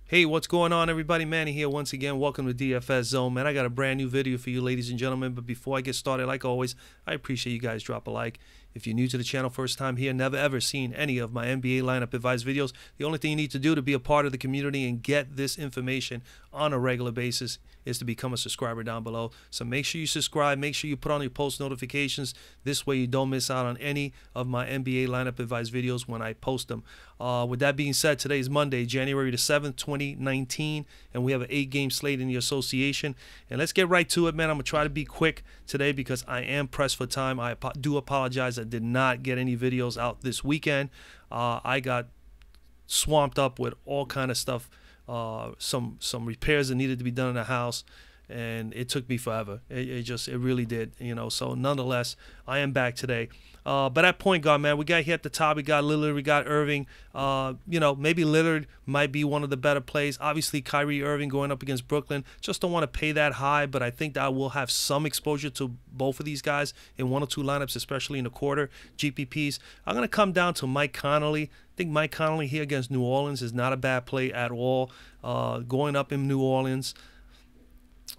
Hey, what's going on, everybody? Manny here once again. Welcome to DFS Zone, man. I got a brand new video for you, ladies and gentlemen. But before I get started, like always, I appreciate you guys drop a like. If you're new to the channel, first time here, never ever seen any of my NBA lineup advice videos, the only thing you need to do to be a part of the community and get this information on a regular basis is to become a subscriber down below. So make sure you subscribe, make sure you put on your post notifications. This way you don't miss out on any of my NBA lineup advice videos when I post them. With that being said, today is Monday, January the 7th, 2019, and we have an 8-game slate in the association. And let's get right to it, man. I'm going to try to be quick today because I am pressed for time. I do apologize. I did not get any videos out this weekend. I got swamped up with all kind of stuff, some repairs that needed to be done in the house, and it took me forever. It really did, you know. So nonetheless, I am back today. But at point guard, man, we got here at the top. We got Lillard, we got Irving. You know, maybe Lillard might be one of the better plays. Obviously, Kyrie Irving going up against Brooklyn. Just don't want to pay that high, but I think that I will have some exposure to both of these guys in one or two lineups, especially in the quarter GPPs. I'm going to come down to Mike Conley. I think Mike Conley here against New Orleans is not a bad play at all. Going up in New Orleans.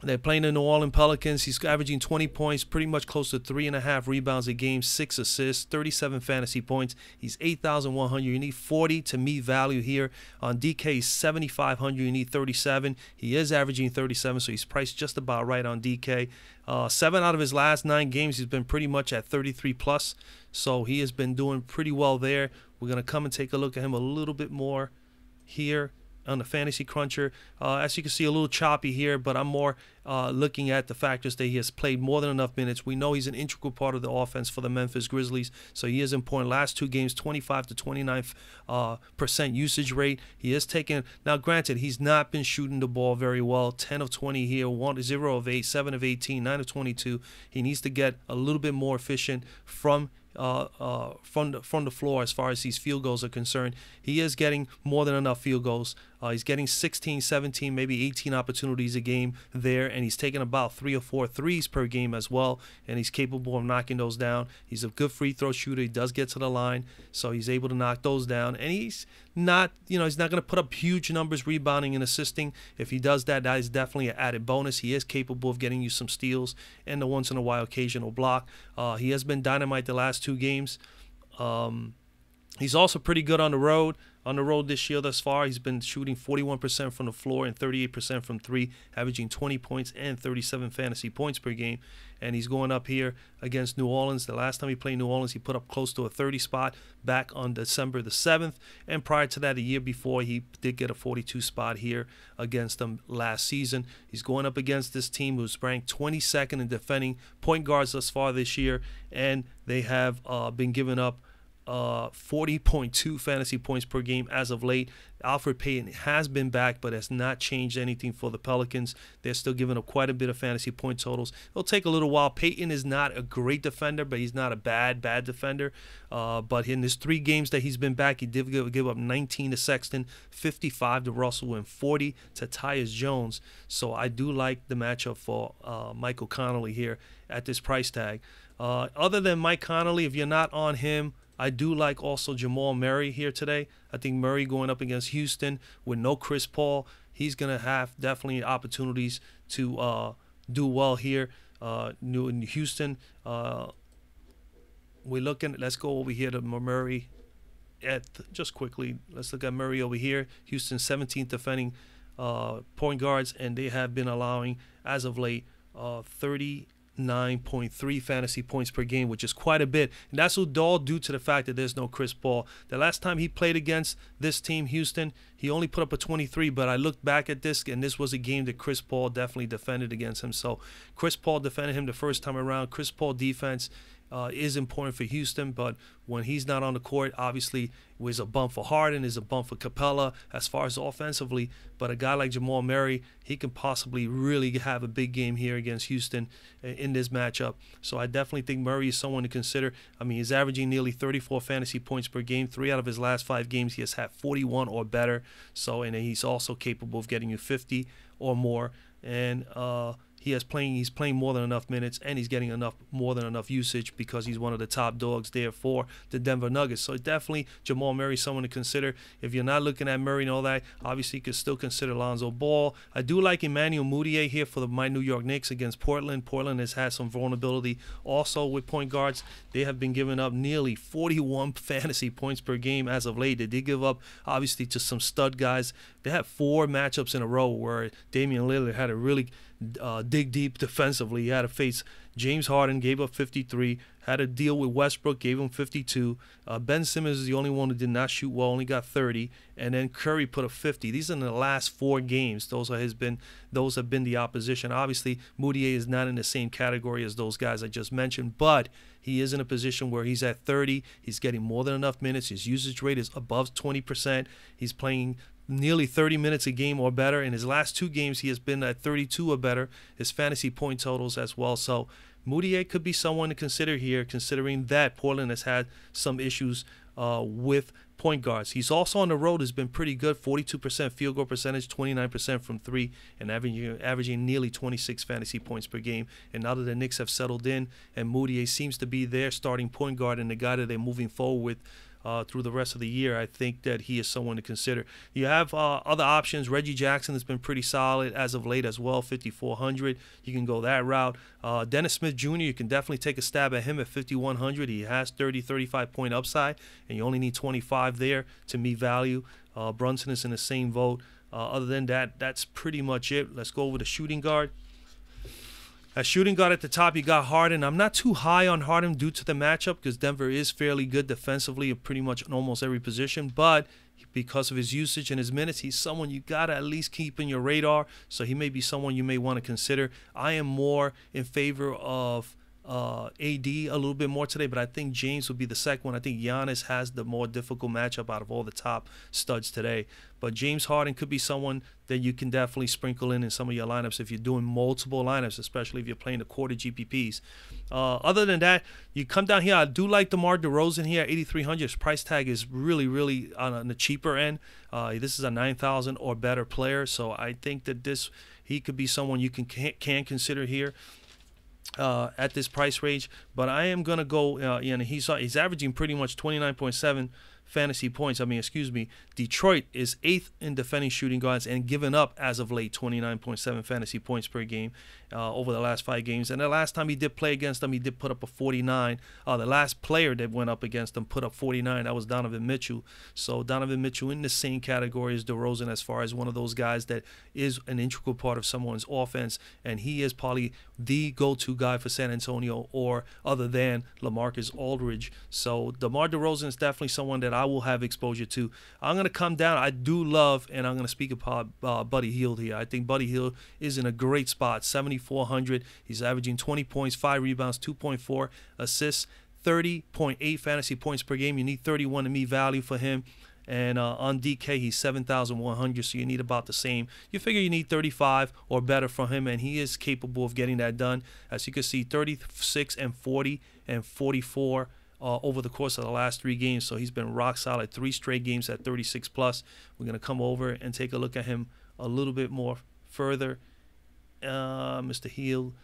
They're playing the New Orleans Pelicans. He's averaging 20 points, pretty much close to 3.5 rebounds a game, 6 assists, 37 fantasy points. He's 8,100. You need 40 to meet value here. On DK, he's 7,500. You need 37. He is averaging 37, so he's priced just about right on DK. 7 out of his last 9 games, he's been pretty much at 33 plus, so he has been doing pretty well there. We're going to come and take a look at him a little bit more here on the Fantasy Cruncher. As you can see, a little choppy here, but I'm more looking at the factors that he has played more than enough minutes. We know he's an integral part of the offense for the Memphis Grizzlies, so he is important. Last 2 games, 25 to 29% usage rate. He is taking, now granted, he's not been shooting the ball very well. 10 of 20 here, 0 of 8, 7 of 18, 9 of 22. He needs to get a little bit more efficient from the floor as far as these field goals are concerned. He is getting more than enough field goals. He's getting 16, 17, maybe 18 opportunities a game there, and he's taking about 3 or 4 threes per game as well, and he's capable of knocking those down. He's a good free throw shooter. He does get to the line, so he's able to knock those down, and he's not, you know, he's not going to put up huge numbers rebounding and assisting. If he does that, that is definitely an added bonus. He is capable of getting you some steals and the once in a while occasional block. He has been dynamite the last 2 games. He's also pretty good on the road. On the road this year thus far, he's been shooting 41% from the floor and 38% from 3, averaging 20 points and 37 fantasy points per game. And he's going up here against New Orleans. The last time he played New Orleans, he put up close to a 30 spot back on December the 7th. And prior to that, a year before, he did get a 42 spot here against them last season. He's going up against this team who's ranked 22nd in defending point guards thus far this year. And they have been giving up 40.2 fantasy points per game as of late. Alfred Payton has been back, but has not changed anything for the Pelicans. They're still giving up quite a bit of fantasy point totals. It'll take a little while. Payton is not a great defender, but he's not a bad defender. But in his 3 games that he's been back, he did give up 19 to Sexton, 55 to Russell, and 40 to Tyus Jones. So I do like the matchup for Michael Conley here at this price tag. Other than Mike Conley, if you're not on him, I do like also Jamal Murray here today. I think Murray going up against Houston with no Chris Paul, he's going to have definitely opportunities to do well here. In Houston, we're looking, let's go over here to Murray. Just quickly, let's look at Murray over here. Houston 17th defending point guards, and they have been allowing, as of late, 39.3 fantasy points per game, which is quite a bit, and that's all due to the fact that there's no Chris Paul. The last time he played against this team, Houston, he only put up a 23, but I looked back at this, and this was a game that Chris Paul definitely defended against him. So Chris Paul defended him the first time around. Chris Paul defense is important for Houston, but when he's not on the court, obviously it was a bump for Harden, is a bump for Capella as far as offensively. But a guy like Jamal Murray, he can possibly really have a big game here against Houston in this matchup. So I definitely think Murray is someone to consider. I mean, he's averaging nearly 34 fantasy points per game. 3 out of his last 5 games, he has had 41 or better. So, and he's also capable of getting you 50 or more. And he's playing more than enough minutes, and he's getting more than enough usage because he's one of the top dogs there for the Denver Nuggets. So definitely Jamal Murray, someone to consider. If you're not looking at Murray and all that, obviously you could still consider Lonzo Ball. I do like Emmanuel Mudiay here for my New York Knicks against Portland. Portland has had some vulnerability also with point guards. They have been giving up nearly 41 fantasy points per game as of late. They did give up, obviously, to some stud guys. They had 4 matchups in a row where Damian Lillard had to really dig deep defensively. He had to face James Harden, gave up 53. Had to deal with Westbrook, gave him 52. Ben Simmons is the only one who did not shoot well, only got 30. And then Curry put up 50. These are in the last 4 games. Those have been the opposition. Obviously, Mudiay is not in the same category as those guys I just mentioned, but he is in a position where he's at 30. He's getting more than enough minutes. His usage rate is above 20%. He's playing nearly 30 minutes a game or better. In his last 2 games, he has been at 32 or better. His fantasy point totals as well. So Mudiay could be someone to consider here, considering that Portland has had some issues with point guards. He's also on the road, has been pretty good, 42% field goal percentage, 29% from 3, and averaging nearly 26 fantasy points per game. And now that the Knicks have settled in, and Mudiay seems to be their starting point guard and the guy that they're moving forward with through the rest of the year, I think that he is someone to consider. You have other options. Reggie Jackson has been pretty solid as of late as well, 5,400. You can go that route. Dennis Smith Jr., you can definitely take a stab at him at 5,100. He has 35 point upside, and you only need 25 there to meet value. Brunson is in the same vote. Other than that, that's pretty much it. Let's go over the shooting guard. At shooting guard at the top, you got Harden. I'm not too high on Harden due to the matchup because Denver is fairly good defensively in pretty much in almost every position. But because of his usage and his minutes, he's someone you got to at least keep in your radar. So he may be someone you may want to consider. I am more in favor of AD a little bit more today, but I think James would be the second one. I think Giannis has the more difficult matchup out of all the top studs today. But James Harden could be someone that you can definitely sprinkle in some of your lineups if you're doing multiple lineups, especially if you're playing the quarter GPPs. Other than that, you come down here. I do like DeMar DeRozan here at 8,300. His price tag is really, really on the cheaper end. This is a 9,000 or better player, so I think that he could be someone you can consider here. At this price range, but I am gonna go. He's averaging pretty much 29.7 fantasy points. Detroit is 8th in defending shooting guards and given up as of late 29.7 fantasy points per game over the last 5 games. And the last time he did play against them, he did put up a 49. The last player that went up against them put up 49. That was Donovan Mitchell. So Donovan Mitchell in the same category as DeRozan as far as one of those guys that is an integral part of someone's offense, and he is probably the go-to guy for San Antonio, or other than LaMarcus Aldridge. So DeMar DeRozan is definitely someone that I will have exposure to. I'm going to come down. I do love, and I'm going to speak about Buddy Hield here. I think Buddy Hield is in a great spot, 7,400. He's averaging 20 points, 5 rebounds, 2.4 assists, 30.8 fantasy points per game. You need 31 to meet value for him. And on DK, he's 7,100, so you need about the same. You figure you need 35 or better from him, and he is capable of getting that done. As you can see, 36 and 40 and 44 over the course of the last 3 games. So he's been rock solid, 3 straight games at 36 plus. We're going to come over and take a look at him a little bit more further. Mr. Hield.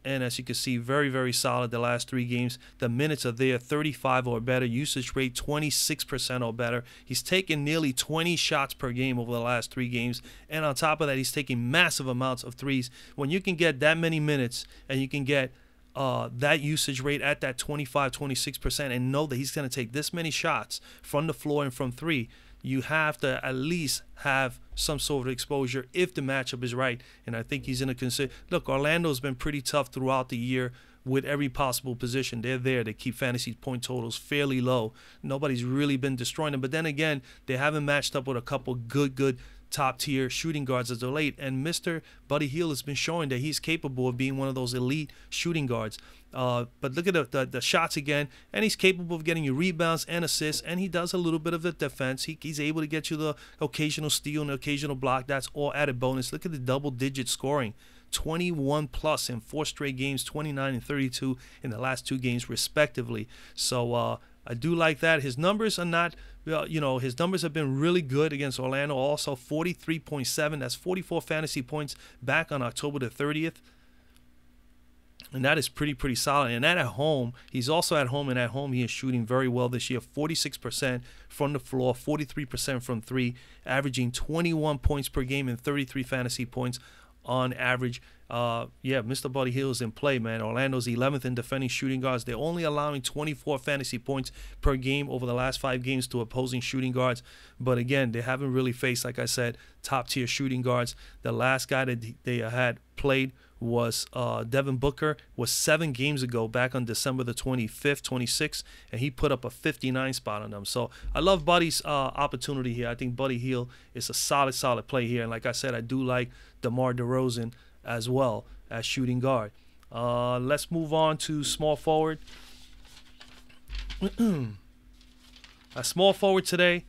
And as you can see, very, very solid the last 3 games. The minutes are there, 35 or better. Usage rate, 26% or better. He's taken nearly 20 shots per game over the last 3 games. And on top of that, he's taking massive amounts of threes. When you can get that many minutes and you can get that usage rate at that 25, 26% and know that he's going to take this many shots from the floor and from 3, you have to at least have some sort of exposure if the matchup is right. And I think he's in a consider. Look, Orlando's been pretty tough throughout the year with every possible position. They're there to keep fantasy point totals fairly low. Nobody's really been destroying them. But then again, they haven't matched up with a couple good top-tier shooting guards as of late. And Mr. Buddy Hield has been showing that he's capable of being one of those elite shooting guards. But look at the shots again, and he's capable of getting you rebounds and assists, and he does a little bit of the defense. He's able to get you the occasional steal and the occasional block. That's all added bonus. Look at the double-digit scoring. 21 plus in 4 straight games, 29 and 32 in the last 2 games respectively. So I do like that. His numbers are not, his numbers have been really good against Orlando. Also 43.7, that's 44 fantasy points back on October the 30th. And that is pretty solid. And that at home, he's also at home, and at home he is shooting very well this year. 46% from the floor, 43% from three, averaging 21 points per game and 33 fantasy points on average. Yeah, Mr. Buddy Hield is in play, man. Orlando's 11th in defending shooting guards. They're only allowing 24 fantasy points per game over the last 5 games to opposing shooting guards. But again, they haven't really faced, like I said, top-tier shooting guards. The last guy that they had played was Devin Booker, was 7 games ago, back on December the 25th, 26th, and he put up a 59 spot on them. So I love Buddy's opportunity here. I think Buddy Hield is a solid play here. And like I said, I do like DeMar DeRozan as well as shooting guard. Let's move on to small forward. A small forward today,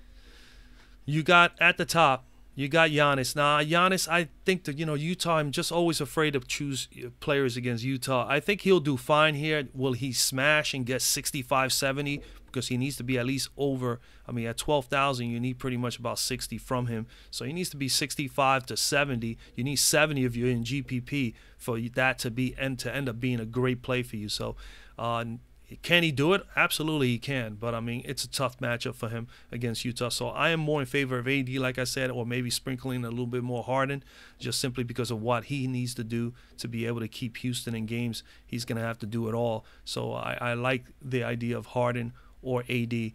you got at the top, you got Giannis. Now, Giannis, I think that, Utah, I'm just always afraid to choose players against Utah. I think he'll do fine here. Will he smash and get 65, 70? Because he needs to be at least over, at 12,000, you need pretty much about 60 from him. So he needs to be 65 to 70. You need 70 if you're in GPP for that to end up being a great play for you. So, can he do it? Absolutely he can. But, it's a tough matchup for him against Utah. So I am more in favor of AD, like I said, or maybe sprinkling a little bit more Harden, just simply because of what he needs to do to be able to keep Houston in games. He's going to have to do it all. So I like the idea of Harden or AD.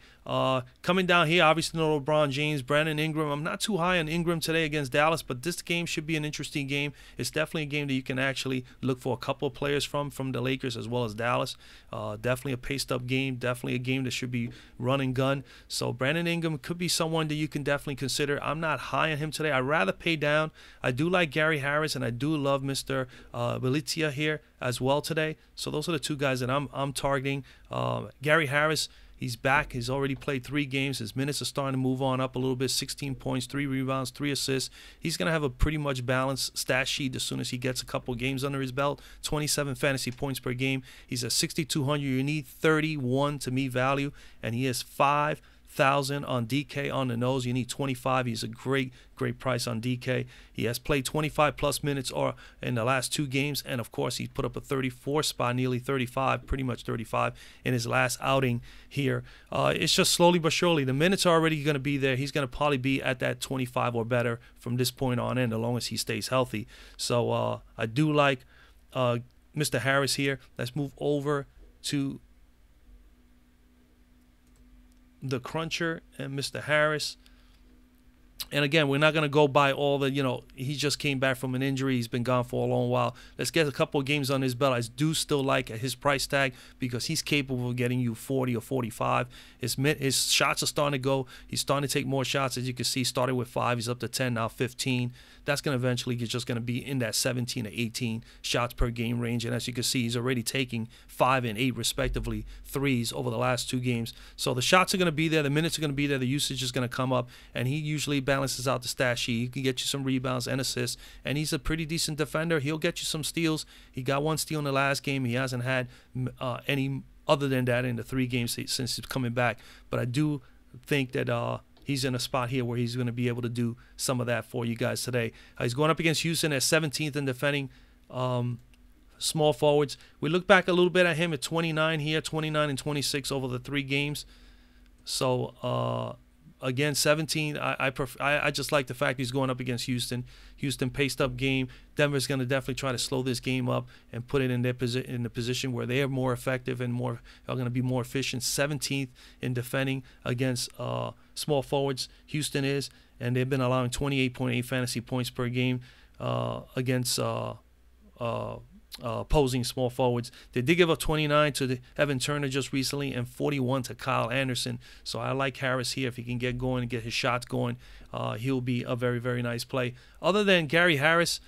Coming down here, obviously no LeBron James, Brandon Ingram. I'm not too high on Ingram today against Dallas, but this game should be an interesting game. It's definitely a game that you can actually look for a couple of players from the Lakers as well as Dallas. Definitely a paced-up game, definitely a game that should be run and gun. So Brandon Ingram could be someone that you can definitely consider. I'm not high on him today. I'd rather pay down. I do like Gary Harris, and I do love Mr. Belizia here as well today. So those are the two guys that I'm targeting. Gary Harris, he's back. He's already played 3 games. His minutes are starting to move on up a little bit. 16 points, 3 rebounds, 3 assists. He's going to have a pretty much balanced stat sheet as soon as he gets a couple games under his belt. 27 fantasy points per game. He's at 6,200. You need 31 to meet value, and he has 5,000 on DK on the nose. You need 25. He's a great price on DK. He has played 25 plus minutes or in the last 2 games, and of course he put up a 34 spot, nearly 35, pretty much 35 in his last outing here. It's just slowly but surely. The minutes are already going to be there. He's going to probably be at that 25 or better from this point on in, as long as he stays healthy. So I do like Mr. Harris here. Let's move over to the cruncher and Mr. Harris. And again, we're not going to go by all the, he just came back from an injury. He's been gone for a long while. Let's get a couple of games on his belt. I do still like his price tag because he's capable of getting you 40 or 45. His shots are starting to go. He's starting to take more shots. As you can see, started with 5. He's up to 10, now 15. That's going to eventually just going to be in that 17 to 18 shots per game range. And as you can see, he's already taking 5 and 8 respectively threes over the last 2 games. So the shots are going to be there. The minutes are going to be there. The usage is going to come up. And he usually balances out the stat sheet. He can get you some rebounds and assists. And he's a pretty decent defender. He'll get you some steals. He got 1 steal in the last game. He hasn't had any other than that in the 3 games since he's coming back. But I do think that he's in a spot here where he's going to be able to do some of that for you guys today. He's going up against Houston at 17th in defending small forwards. We look back a little bit at him at 29 here, 29 and 26 over the 3 games. So again, 17. I just like the fact he's going up against Houston. Houston paced up game. Denver's going to definitely try to slow this game up and put it in their in the position where they are more effective and are going to be more efficient. 17th in defending against small forwards. Houston is, and they've been allowing 28.8 fantasy points per game against opposing small forwards. They did give up 29 to Evan Turner just recently and 41 to Kyle Anderson. So I like Harris here. If he can get going and get his shots going, he'll be a very, very nice play. Other than Gary Harris,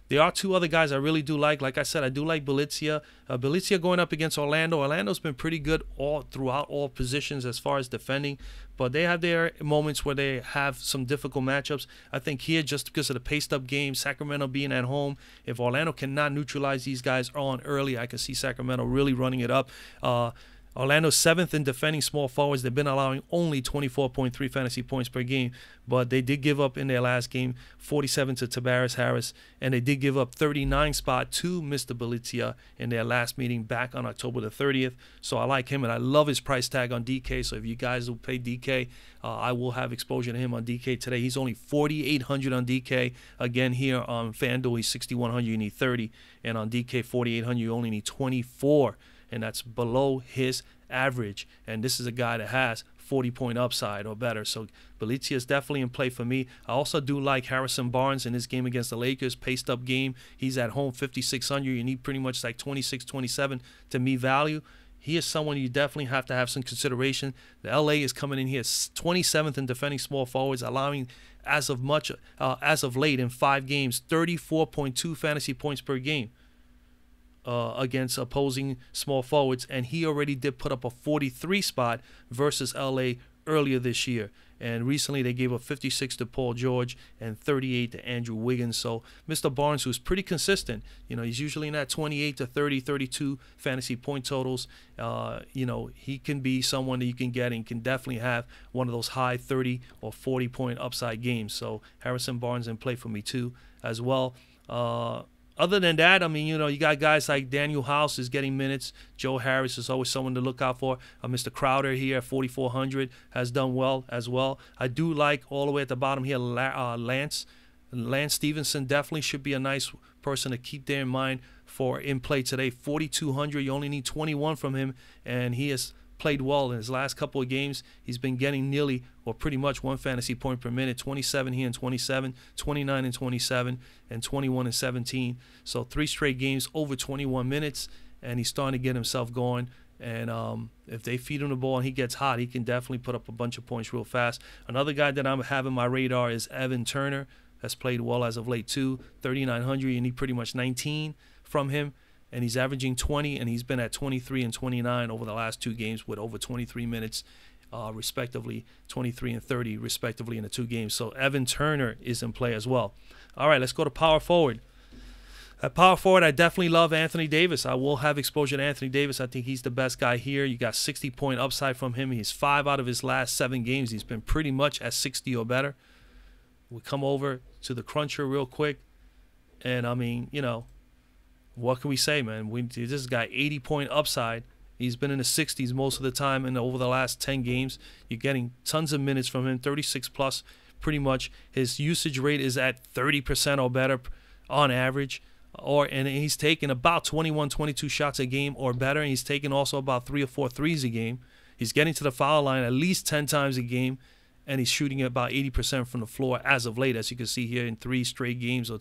there are 2 other guys I really do like. Like I said, I do like Belizia. Belizia going up against Orlando. Orlando's been pretty good throughout all positions as far as defending, but they have their moments where they have some difficult matchups. I think here, just because of the paced-up game, Sacramento being at home, if Orlando cannot neutralize these guys on early, I can see Sacramento really running it up. Orlando's 7th in defending small forwards. They've been allowing only 24.3 fantasy points per game, but they did give up in their last game 47 to Tavares Harris, and they did give up 39 spot to Mr. Belizia in their last meeting back on October the 30th. So I like him, and I love his price tag on DK. So if you guys will pay DK, I will have exposure to him on DK today. He's only 4,800 on DK. Again, here on Fanduel, he's 6,100. You need 30, and on DK 4,800, you only need 24. And that's below his average. And this is a guy that has 40-point upside or better. So Belizia is definitely in play for me. I also do like Harrison Barnes in this game against the Lakers. Paced up game. He's at home 5,600. You need pretty much like 26, 27 to me value. He is someone you definitely have to have some consideration. The LA is coming in here 27th in defending small forwards, allowing as of late in 5 games 34.2 fantasy points per game. Against opposing small forwards, and he already did put up a 43 spot versus LA earlier this year. And recently they gave up 56 to Paul George and 38 to Andrew Wiggins. So Mr. Barnes, who's pretty consistent, he's usually in that 28 to 30, 32 fantasy point totals. He can be someone that you can get and can definitely have one of those high 30 or 40 point upside games. So Harrison Barnes in play for me too as well. Other than that, I mean, you got guys like Daniel House is getting minutes. Joe Harris is always someone to look out for. Mr. Crowder here at 4,400 has done well as well. I do like all the way at the bottom here, Lance Stevenson definitely should be a nice person to keep there in mind for in play today. 4,200, you only need 21 from him, and he has played well in his last couple of games. He's been getting nearly or pretty much 1 fantasy point per minute, 27 here and 27, 29 and 27, and 21 and 17. So 3 straight games over 21 minutes, and he's starting to get himself going. And if they feed him the ball and he gets hot, he can definitely put up a bunch of points real fast. Another guy that I'm having my radar is Evan Turner. Has played well as of late too. 3,900, you need pretty much 19 from him. And he's averaging 20, and he's been at 23 and 29 over the last 2 games with over 23 minutes, respectively, 23 and 30, respectively, in the 2 games. So Evan Turner is in play as well. All right, let's go to power forward. At power forward, I definitely love Anthony Davis. I will have exposure to Anthony Davis. I think he's the best guy here. You got 60-point upside from him. He's 5 out of his last 7 games. He's been pretty much at 60 or better. We come over to the cruncher real quick, and I mean, what can we say, man? This guy 80-point upside. He's been in the 60s most of the time, and over the last 10 games, you're getting tons of minutes from him, 36 plus, pretty much. His usage rate is at 30% or better on average, and he's taking about 21, 22 shots a game or better, and he's taking also about 3 or 4 threes a game. He's getting to the foul line at least 10 times a game, and he's shooting about 80% from the floor as of late, as you can see here in 3 straight games.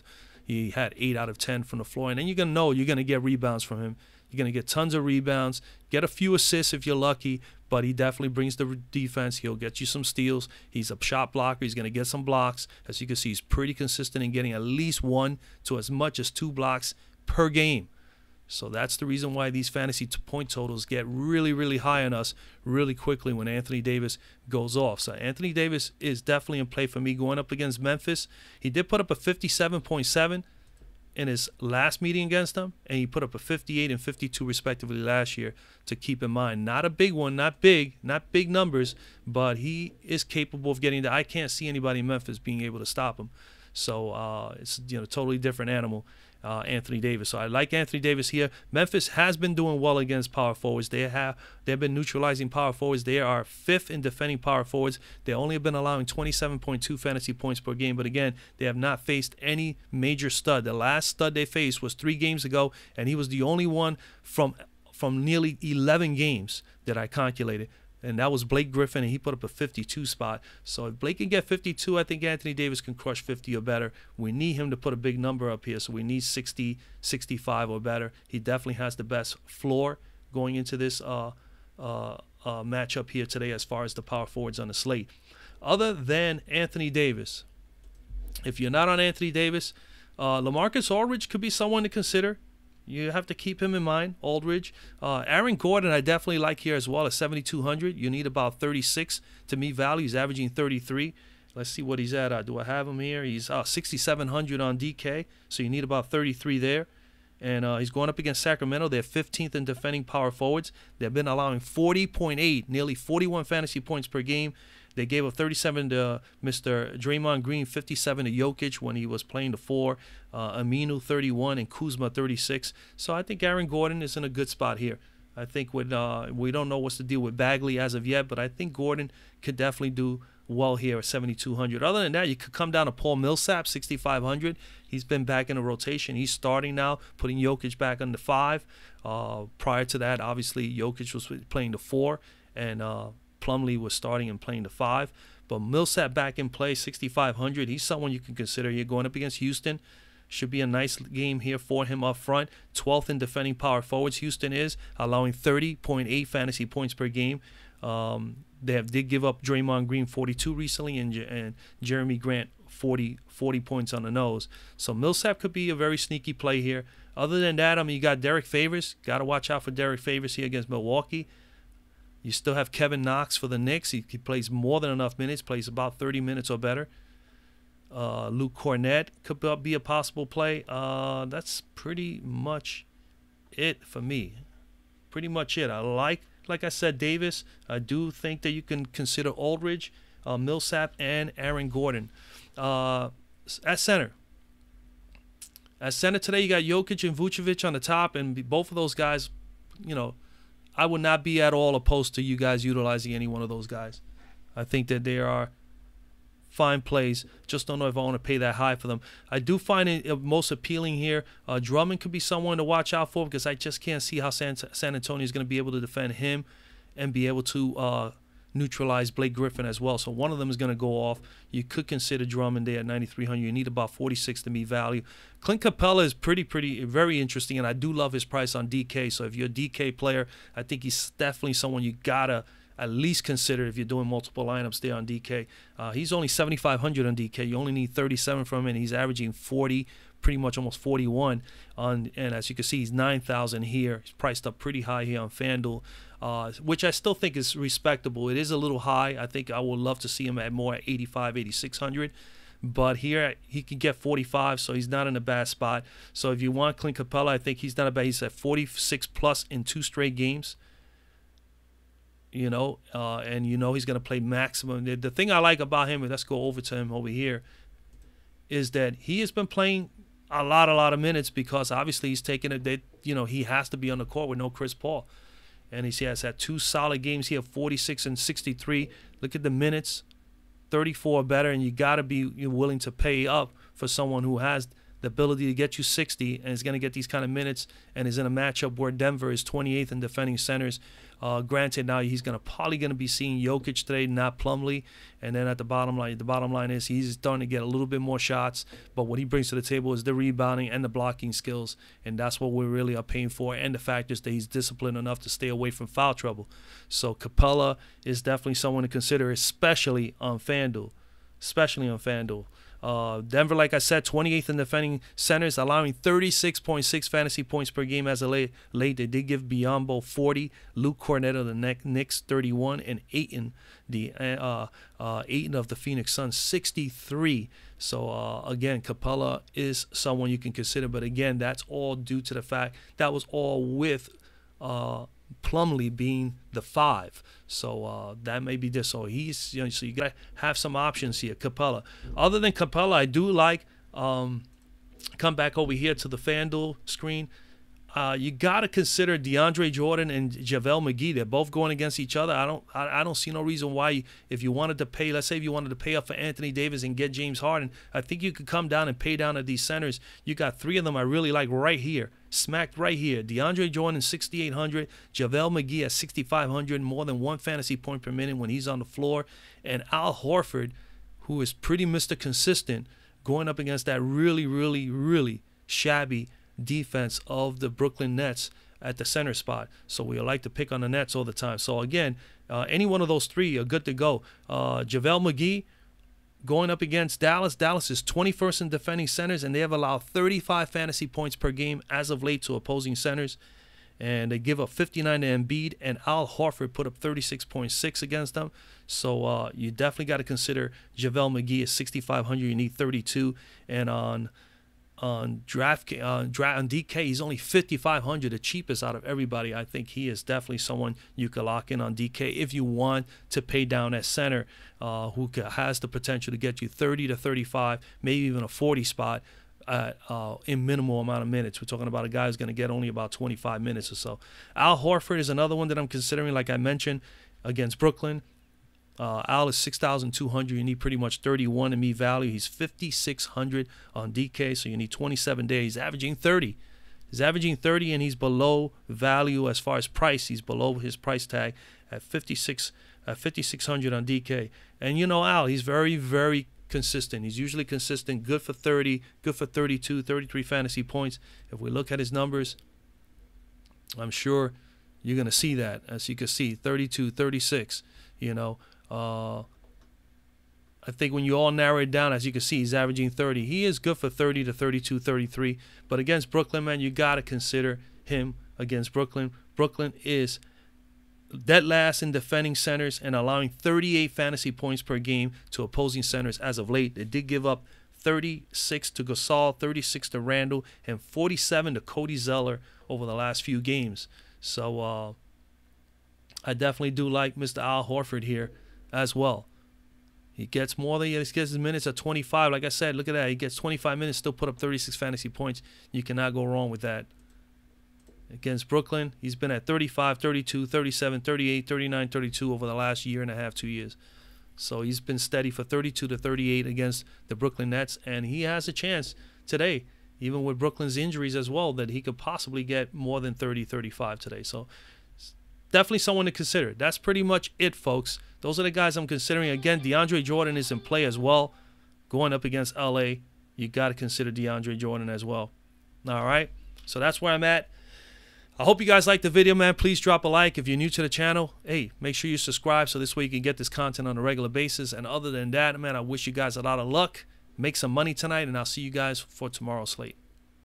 He had 8 out of 10 from the floor. And then you're going to know you're going to get rebounds from him. You're going to get tons of rebounds, get a few assists if you're lucky, but he definitely brings the defense. He'll get you some steals. He's a shot blocker. He's going to get some blocks. As you can see, he's pretty consistent in getting at least 1 to as much as 2 blocks per game. So that's the reason why these fantasy point totals get really, really high on us really quickly when Anthony Davis goes off. So Anthony Davis is definitely in play for me going up against Memphis. He did put up a 57.7 in his last meeting against them, and he put up a 58 and 52 respectively last year, to keep in mind. Not a big one, not big numbers, but he is capable of getting that. I can't see anybody in Memphis being able to stop him. So it's totally different animal. Anthony Davis. So I like Anthony Davis here. Memphis has been doing well against power forwards. They've been neutralizing power forwards. They are 5th in defending power forwards. They only have been allowing 27.2 fantasy points per game. But again, they have not faced any major stud. The last stud they faced was 3 games ago, and he was the only one from nearly 11 games that I calculated. And that was Blake Griffin, and he put up a 52 spot. So if Blake can get 52, I think Anthony Davis can crush 50 or better. We need him to put a big number up here, so we need 60, 65 or better. He definitely has the best floor going into this matchup here today as far as the power forwards on the slate. Other than Anthony Davis, if you're not on Anthony Davis, LaMarcus Aldridge could be someone to consider. You have to keep him in mind, Aldridge. Aaron Gordon, I definitely like here as well at 7,200. You need about 36 to meet value. He's averaging 33. Let's see what he's at. Do I have him here? He's 6,700 on DK, so you need about 33 there. And he's going up against Sacramento. They're 15th in defending power forwards. They've been allowing 40.8, nearly 41 fantasy points per game. They gave up 37 to Mr. Draymond Green, 57 to Jokic when he was playing the 4, Aminu 31, and Kuzma 36. So I think Aaron Gordon is in a good spot here. I think with we don't know what's the deal with Bagley as of yet, but I think Gordon could definitely do well here at 7,200. Other than that, you could come down to Paul Millsap, 6,500. He's been back in the rotation. He's starting now, putting Jokic back on the 5. Prior to that, obviously, Jokic was playing the 4, and Plumlee was starting and playing the 5. But Millsap back in play, 6,500. He's someone you can consider here going up against Houston. Should be a nice game here for him up front. 12th in defending power forwards. Houston is allowing 30.8 fantasy points per game. They did give up Draymond Green 42 recently and Jeremy Grant 40 points on the nose. So Millsap could be a very sneaky play here. Other than that, I mean, you got Derek Favors. Got to watch out for Derek Favors here against Milwaukee. You still have Kevin Knox for the Knicks. He plays more than enough minutes, plays about 30 minutes or better. Luke Cornett could be a possible play. That's pretty much it for me. Pretty much it. I like I said, Davis. I do think that you can consider Aldridge, Millsap, and Aaron Gordon. At center. At center today, you got Jokic and Vucevic on the top, and both of those guys, you know, I would not be at all opposed to you guys utilizing any one of those guys. I think that they are fine plays. Just don't know if I want to pay that high for them. I do find it most appealing here. Drummond could be someone to watch out for because I just can't see how San Antonio is going to be able to defend him and be able to neutralize Blake Griffin as well. So one of them is going to go off. You could consider Drummond there at 9,300. You need about 46 to meet value. Clint Capella is very interesting, and I do love his price on DK. So if you're a DK player, I think he's definitely someone you got to at least consider if you're doing multiple lineups there on DK. He's only 7,500 on DK. You only need 37 from him, and he's averaging 40, pretty much almost 41. And as you can see, he's 9,000 here. He's priced up pretty high here on Fanduel, which I still think is respectable. It is a little high. I think I would love to see him at more at 85, 8,600. But here he can get 45, so he's not in a bad spot. So if you want Clint Capella, I think he's not a bad. He's at 46 plus in 2 straight games. You know, and you know he's going to play maximum. The thing I like about him, and let's go over to him over here, is that he has been playing a lot of minutes because obviously he's taking it. You know, he has to be on the court with no Chris Paul, and he has had 2 solid games here, 46 and 63. Look at the minutes, 34 better, and you got to be willing to pay up for someone who has the ability to get you 60 and is going to get these kind of minutes and is in a matchup where Denver is 28th in defending centers. Granted, now he's probably going to be seeing Jokic today, not Plumlee. And then at the bottom line is he's starting to get a little bit more shots. But what he brings to the table is the rebounding and the blocking skills, and that's what we really are paying for. And the fact is that he's disciplined enough to stay away from foul trouble. So Capella is definitely someone to consider, especially on FanDuel. Denver, like I said, 28th in defending centers, allowing 36.6 fantasy points per game as of late. They did give Biyombo 40, Luke Cornett of the Knicks 31, and Ayton of the Phoenix Suns 63. So again, Capella is someone you can consider, but again, that's all due to the fact that was all with Plumlee being the 5. So that may be this. So he's, so you got to have some options here. Capella. Other than Capella, I do like, come back over here to the FanDuel screen. You got to consider DeAndre Jordan and JaVale McGee. They're both going against each other. I don't see no reason why, if you wanted to pay, let's say if you wanted to pay up for Anthony Davis and get James Harden, I think you could come down and pay down at these centers. You got 3 of them I really like right here, smacked right here. DeAndre Jordan 6,800, JaVale McGee at 6,500, more than 1 fantasy point per minute when he's on the floor, and Al Horford, who is pretty Mr. Consistent, going up against that really shabby defense of the Brooklyn Nets at the center spot. So we like to pick on the Nets all the time. So again, any one of those 3 are good to go. JaVale McGee going up against Dallas. Dallas is 21st in defending centers, and they have allowed 35 fantasy points per game as of late to opposing centers. And they give up 59 to Embiid, and Al Horford put up 36.6 against them. So you definitely got to consider JaVale McGee at 6,500. You need 32. And on on DK, he's only 5,500, the cheapest out of everybody. I think he is definitely someone you could lock in on DK if you want to pay down at center, who has the potential to get you 30 to 35, maybe even a 40 spot in minimal amount of minutes. We're talking about a guy who's going to get only about 25 minutes or so. Al Horford is another one that I'm considering, like I mentioned, against Brooklyn. Al is 6,200. You need pretty much 31 in me value. He's 5,600 on DK, so you need 27 days. He's averaging 30. He's averaging 30, and he's below value as far as price. He's below his price tag at 5,600 on DK. And you know Al, he's very, very consistent. He's usually consistent, good for 30, good for 32, 33 fantasy points. If we look at his numbers, I'm sure you're going to see that. As you can see, 32, 36, you know. I think when you all narrow it down, as you can see, he's averaging 30. He is good for 30 to 32, 33. But against Brooklyn, man, you got to consider him against Brooklyn. Brooklyn is dead last in defending centers and allowing 38 fantasy points per game to opposing centers as of late. They did give up 36 to Gasol, 36 to Randall, and 47 to Cody Zeller over the last few games. So I definitely do like Mr. Al Horford here as well. He gets more than he gets his minutes at 25. Like I said, look at that. He gets 25 minutes, still put up 36 fantasy points. You cannot go wrong with that. Against Brooklyn, he's been at 35, 32, 37, 38, 39, 32 over the last year and a half, 2 years. So he's been steady for 32 to 38 against the Brooklyn Nets, and he has a chance today, even with Brooklyn's injuries as well, that he could possibly get more than 30, 35 today. So definitely someone to consider. That's pretty much it, folks. Those are the guys I'm considering. Again, DeAndre Jordan is in play as well. Going up against LA, you got to consider DeAndre Jordan as well. All right, so that's where I'm at. I hope you guys liked the video, man. Please drop a like. If you're new to the channel, hey, make sure you subscribe so this way you can get this content on a regular basis. And other than that, man, I wish you guys a lot of luck. Make some money tonight, and I'll see you guys for tomorrow's slate.